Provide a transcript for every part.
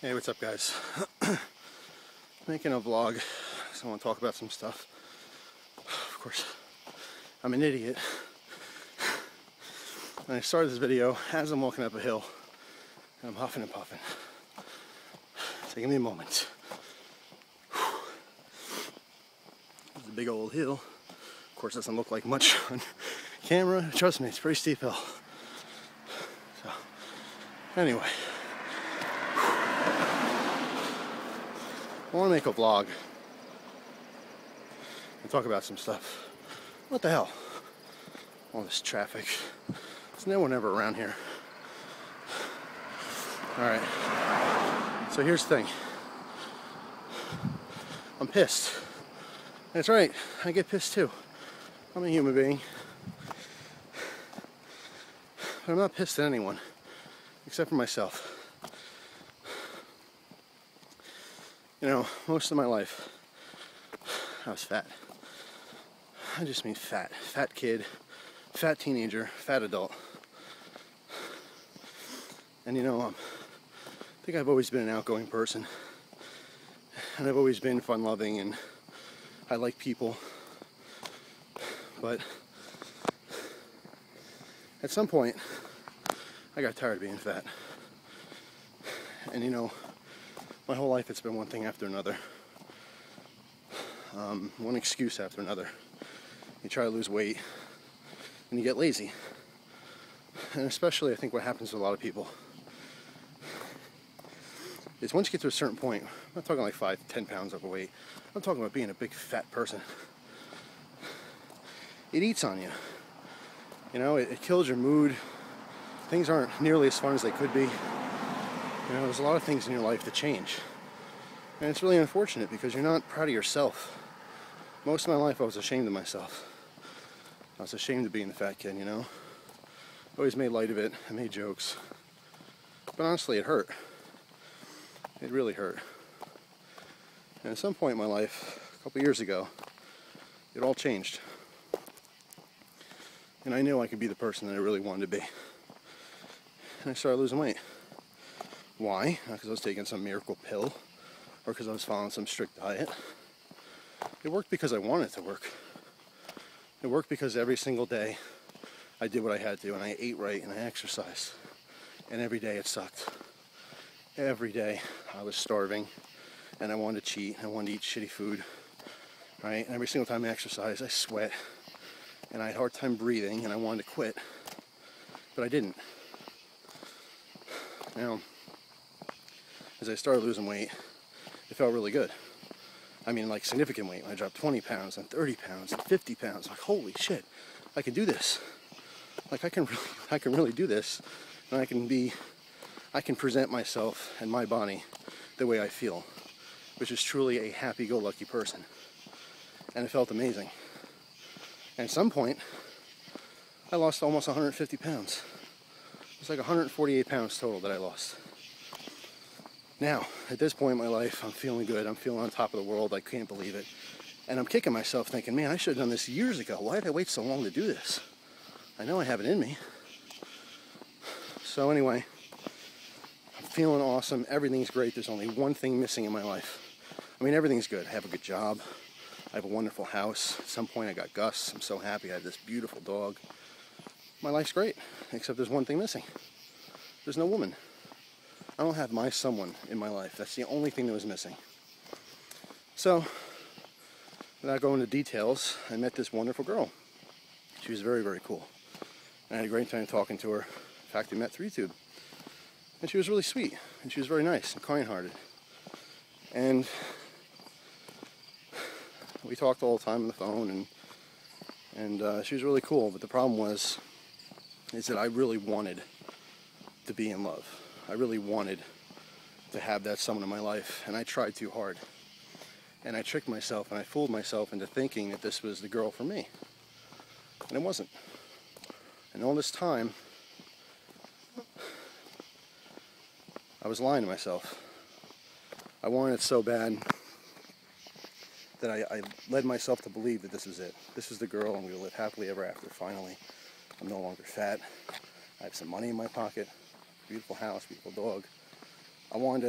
Hey, what's up, guys? Making a vlog, so I want to talk about some stuff. Of course, I'm an idiot. And I started this video as I'm walking up a hill, and I'm huffing and puffing. Taking me a moment. It's a big old hill. Of course, it doesn't look like much on camera. Trust me, it's a pretty steep hill. So, anyway. I want to make a vlog and talk about some stuff. What the hell? All this traffic. There's no one ever around here. Alright. So here's the thing. I'm pissed. That's right. I get pissed too. I'm a human being. But I'm not pissed at anyone. Except for myself. You know, most of my life, I was fat. I just mean fat. Fat kid, fat teenager, fat adult. And you know, I think I've always been an outgoing person. And I've always been fun-loving and I like people. But at some point, I got tired of being fat. And you know, my whole life it's been one thing after another. One excuse after another. You try to lose weight and you get lazy. And especially I think what happens to a lot of people is once you get to a certain point, I'm not talking like 5 to 10 pounds overweight, I'm talking about being a big fat person. It eats on you. You know, it kills your mood. Things aren't nearly as fun as they could be. You know, there's a lot of things in your life that change. And it's really unfortunate because you're not proud of yourself. Most of my life I was ashamed of myself. I was ashamed of being the fat kid, you know. I always made light of it. I made jokes. But honestly, it hurt. It really hurt. And at some point in my life, a couple years ago, it all changed. And I knew I could be the person that I really wanted to be. And I started losing weight. Why? Not because I was taking some miracle pill or because I was following some strict diet. It worked because I wanted it to work. It worked because every single day I did what I had to and I ate right and I exercised. And every day it sucked. Every day I was starving and I wanted to cheat. I wanted to eat shitty food. Right? And every single time I exercised, I sweat and I had a hard time breathing and I wanted to quit. But I didn't. Now, as I started losing weight, it felt really good. I mean, like significant weight. When I dropped 20 pounds and 30 pounds and 50 pounds, like, holy shit, I can do this. Like, I can really do this. And I can present myself and my body the way I feel, which is truly a happy-go-lucky person. And it felt amazing. And at some point, I lost almost 150 pounds. It's like 148 pounds total that I lost. Now, at this point in my life, I'm feeling good. I'm feeling on top of the world. I can't believe it. And I'm kicking myself thinking, man, I should have done this years ago. Why did I wait so long to do this? I know I have it in me. So anyway, I'm feeling awesome. Everything's great. There's only one thing missing in my life. I mean, everything's good. I have a good job. I have a wonderful house. At some point, I got Gus. I'm so happy. I have this beautiful dog. My life's great, except there's one thing missing. There's no woman. I don't have my someone in my life. That's the only thing that was missing. So, without going into details, I met this wonderful girl. She was very, very cool. And I had a great time talking to her. In fact, we met through YouTube. And she was really sweet. And she was very nice and kind-hearted. And we talked all the time on the phone. And she was really cool. But the problem is that I really wanted to be in love. I really wanted to have that someone in my life, and I tried too hard. And I tricked myself and I fooled myself into thinking that this was the girl for me. And it wasn't. And all this time, I was lying to myself. I wanted it so bad that I led myself to believe that this is it. This is the girl, and we'll live happily ever after, finally. I'm no longer fat. I have some money in my pocket. Beautiful house, beautiful dog. I want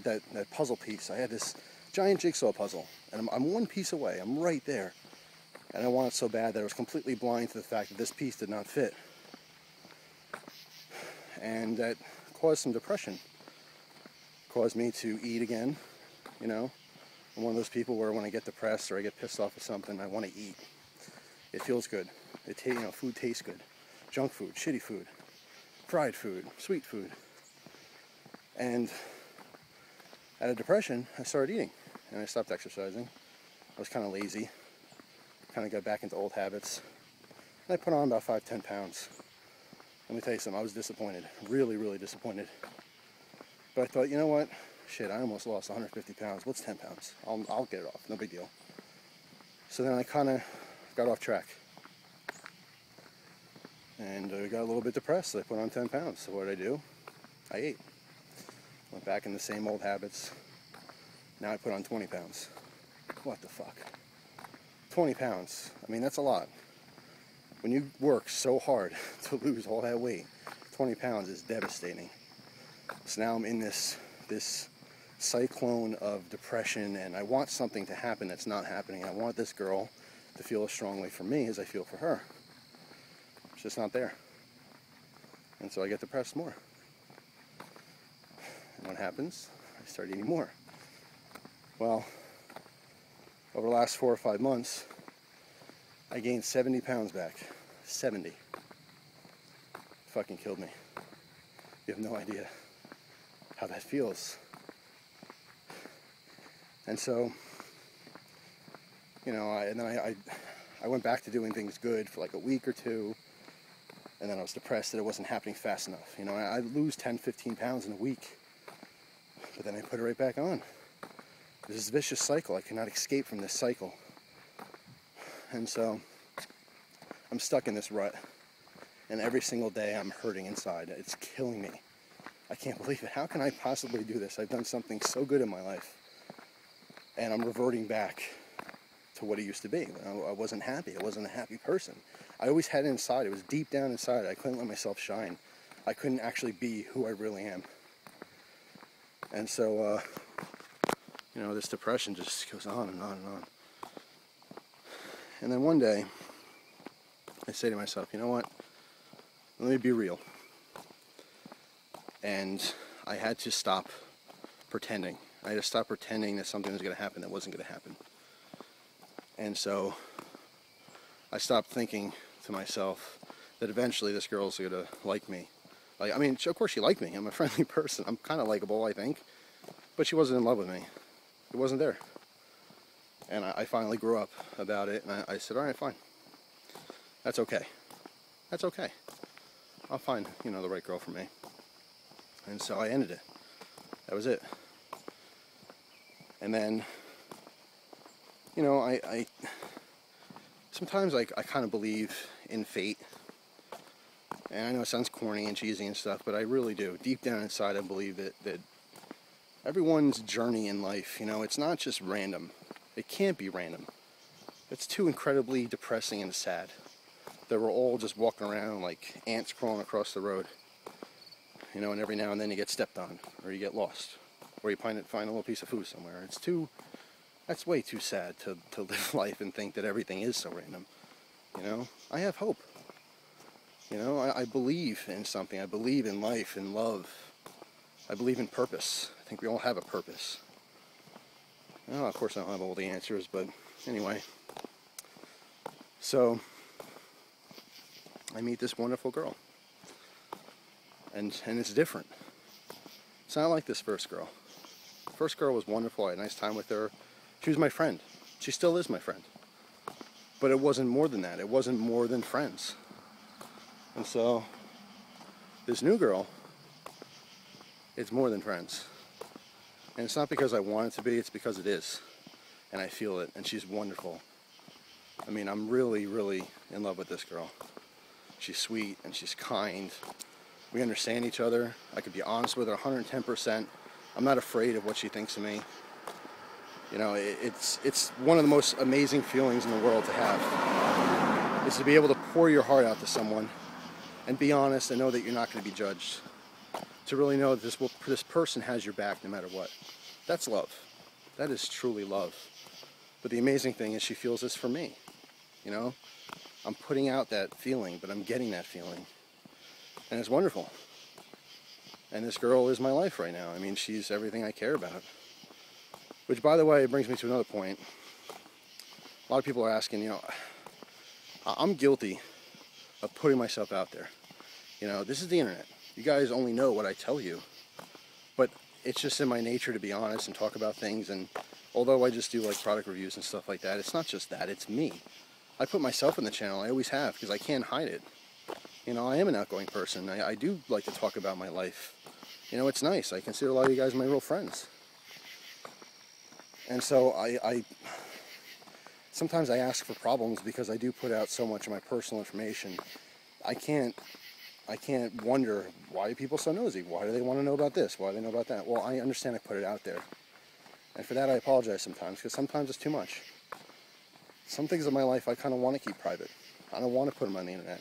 that puzzle piece. I had this giant jigsaw puzzle, and I'm one piece away. I'm right there. And I want it so bad that I was completely blind to the fact that this piece did not fit. And that caused some depression. Caused me to eat again, you know. I'm one of those people where when I get depressed or I get pissed off at something, I want to eat. It feels good. Food tastes good. Junk food, shitty food, fried food, sweet food. And out of depression, I started eating. And I stopped exercising. I was kind of lazy. Kind of got back into old habits. And I put on about 5-10 pounds. Let me tell you something, I was disappointed. Really, really disappointed. But I thought, you know what? Shit, I almost lost 150 pounds. What's 10 pounds? I'll get it off. No big deal. So then I kind of got off track. And I got a little bit depressed. So I put on 10 pounds. So what did I do? I ate. Went back in the same old habits. Now I put on 20 pounds. What the fuck? 20 pounds. I mean, that's a lot. When you work so hard to lose all that weight, 20 pounds is devastating. So now I'm in this cyclone of depression, and I want something to happen that's not happening. I want this girl to feel as strongly for me as I feel for her. It's just not there. And so I get depressed more. And what happens? I start eating more. Well, over the last 4 or 5 months, I gained 70 pounds back. 70. Fucking killed me. You have no idea how that feels. And so, you know, I went back to doing things good for like a week or two, and then I was depressed that it wasn't happening fast enough. You know, I lose 10, 15 pounds in a week, but then I put it right back on. There's this vicious cycle. I cannot escape from this cycle. And so I'm stuck in this rut, and every single day I'm hurting inside. It's killing me. I can't believe it. How can I possibly do this? I've done something so good in my life, and I'm reverting back to what it used to be. I wasn't happy. I wasn't a happy person. I always had it inside. It was deep down inside. I couldn't let myself shine. I couldn't actually be who I really am. And so, you know, this depression just goes on and on and on. And then one day, I say to myself, you know what? Let me be real. And I had to stop pretending. I had to stop pretending that something was going to happen that wasn't going to happen. And so I stopped thinking to myself that eventually this girl's going to like me. Like, I mean, of course she liked me. I'm a friendly person. I'm kind of likable, I think. But she wasn't in love with me. It wasn't there. And I finally grew up about it, and I said, all right, fine. That's okay. That's okay. I'll find, you know, the right girl for me. And so I ended it. That was it. And then, you know, I sometimes I kind of believe in fate. And I know it sounds corny and cheesy and stuff, but I really do. Deep down inside, I believe that everyone's journey in life, you know, it's not just random. It can't be random. It's too incredibly depressing and sad that we're all just walking around like ants crawling across the road. You know, and every now and then you get stepped on, or you get lost, or you find a little piece of food somewhere. That's way too sad to live life and think that everything is so random. You know, I have hope. You know, I believe in something. I believe in life and love. I believe in purpose. I think we all have a purpose. Well, of course I don't have all the answers, but anyway. So, I meet this wonderful girl. And it's different. It's not like this first girl. The first girl was wonderful. I had a nice time with her. She was my friend. She still is my friend. But it wasn't more than that. It wasn't more than friends. And so, this new girl, it's more than friends. And it's not because I want it to be, it's because it is. And I feel it, and she's wonderful. I mean, I'm really, really in love with this girl. She's sweet, and she's kind. We understand each other. I could be honest with her 110%. I'm not afraid of what she thinks of me. You know, it's one of the most amazing feelings in the world to have. Is to be able to pour your heart out to someone and be honest and know that you're not going to be judged. to really know that this person has your back no matter what. That's love. That is truly love. But the amazing thing is she feels this for me. You know, I'm putting out that feeling, but I'm getting that feeling. And it's wonderful. And this girl is my life right now. I mean, she's everything I care about. Which, by the way, brings me to another point. A lot of people are asking, you know, I'm guilty of putting myself out there. You know, this is the internet. You guys only know what I tell you. But it's just in my nature to be honest and talk about things. And although I just do like product reviews and stuff like that, it's not just that, it's me. I put myself in the channel, I always have, because I can't hide it. You know, I am an outgoing person. I do like to talk about my life. You know, it's nice. I consider a lot of you guys my real friends. And so sometimes I ask for problems because I do put out so much of my personal information. I can't wonder, why are people so nosy? Why do they want to know about this? Why do they know about that? Well, I understand I put it out there. And for that I apologize sometimes, because sometimes it's too much. Some things in my life I kind of want to keep private. I don't want to put them on the internet.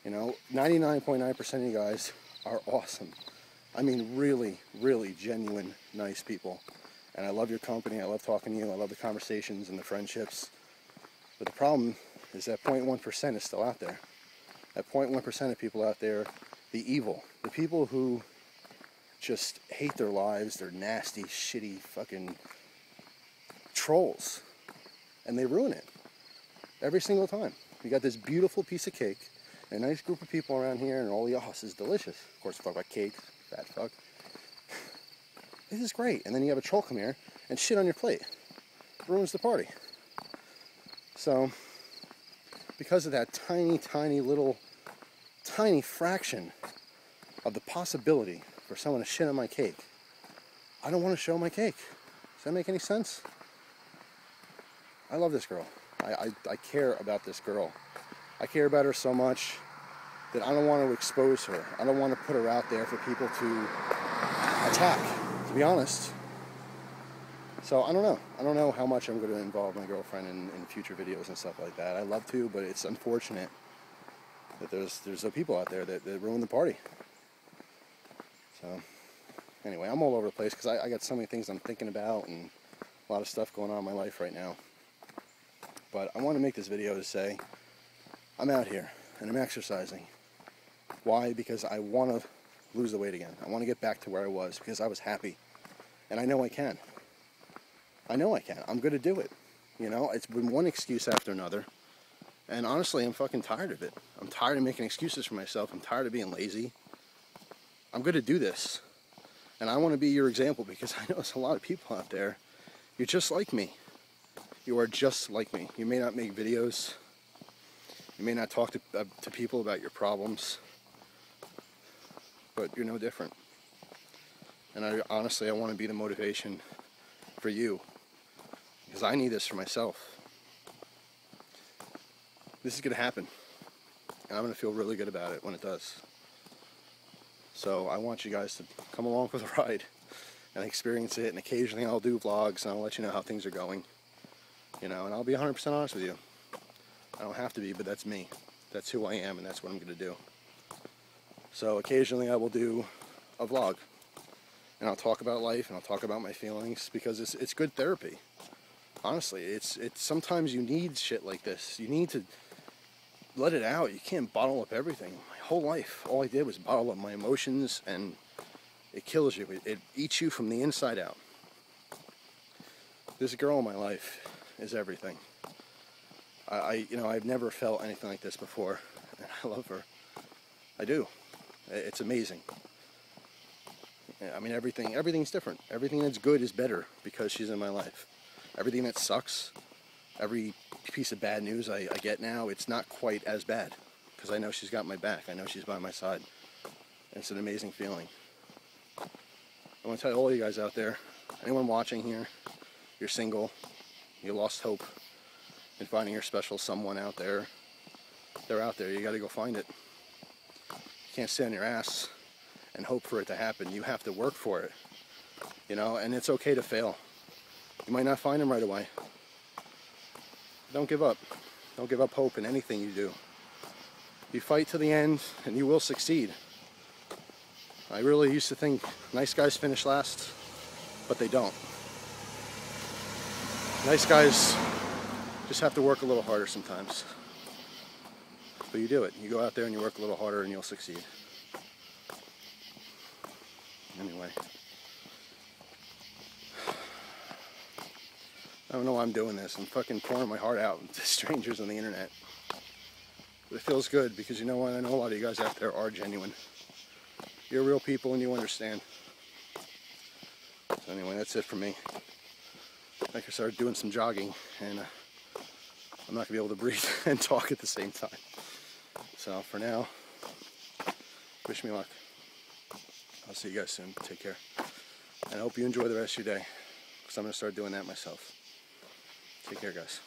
You know, 99.9% of you guys are awesome. I mean, really, really genuine, nice people. And I love your company, I love talking to you, I love the conversations and the friendships. But the problem is that 0.1% is still out there. That 0.1% of people out there, the evil, the people who just hate their lives, they're nasty, shitty, fucking trolls. And they ruin it. Every single time. You got this beautiful piece of cake, a nice group of people around here, and all, oh, this is delicious. Of course, talk about cake, fat fuck. This is great. And then you have a troll come here and shit on your plate. Ruins the party. So, because of that tiny, tiny little, tiny fraction of the possibility for someone to shit on my cake, I don't want to show my cake. Does that make any sense? I love this girl. I care about this girl. I care about her so much that I don't want to expose her. I don't want to put her out there for people to attack, to be honest. So I don't know. I don't know how much I'm going to involve my girlfriend in future videos and stuff like that. I love to, but it's unfortunate that there's some people out there that ruin the party. So anyway, I'm all over the place because I got so many things I'm thinking about and a lot of stuff going on in my life right now. But I want to make this video to say I'm out here and I'm exercising. Why? Because I want to lose the weight again. I want to get back to where I was because I was happy. And I know I can. I know I can. I'm going to do it. You know, it's been one excuse after another. And honestly, I'm fucking tired of it. I'm tired of making excuses for myself. I'm tired of being lazy. I'm going to do this. And I want to be your example because I know there's a lot of people out there. You're just like me. You are just like me. You may not make videos. You may not talk to people about your problems. But you're no different. And honestly, I want to be the motivation for you. Because I need this for myself. This is going to happen. And I'm going to feel really good about it when it does. So I want you guys to come along for the ride and experience it. And occasionally I'll do vlogs and I'll let you know how things are going. You know, and I'll be 100% honest with you. I don't have to be, but that's me. That's who I am and that's what I'm going to do. So occasionally I will do a vlog. And I'll talk about life and I'll talk about my feelings because it's good therapy. Honestly, it's sometimes you need shit like this. You need to let it out. You can't bottle up everything. My whole life, all I did was bottle up my emotions, and it kills you. It eats you from the inside out. This girl in my life is everything. I've never felt anything like this before, and I love her. I do. It's amazing. I mean, everything's different. Everything that's good is better because she's in my life. Everything that sucks, every piece of bad news I get now, it's not quite as bad because I know she's got my back. I know she's by my side. And it's an amazing feeling. I want to tell all you guys out there, anyone watching here, you're single, you lost hope in finding your special someone out there. They're out there. You got to go find it. You can't sit on your ass and hope for it to happen. You have to work for it. You know, and it's okay to fail. You might not find them right away. Don't give up. Don't give up hope in anything you do. You fight to the end and you will succeed. I really used to think nice guys finish last, but they don't. Nice guys just have to work a little harder sometimes. But you do it. You go out there and you work a little harder and you'll succeed. Anyway. I don't know why I'm doing this. I'm fucking pouring my heart out to strangers on the internet. But it feels good because you know what? I know a lot of you guys out there are genuine. You're real people and you understand. So anyway, that's it for me. Like I started doing some jogging and I'm not going to be able to breathe and talk at the same time. So for now, wish me luck. I'll see you guys soon. Take care. And I hope you enjoy the rest of your day because I'm going to start doing that myself. Take care, guys.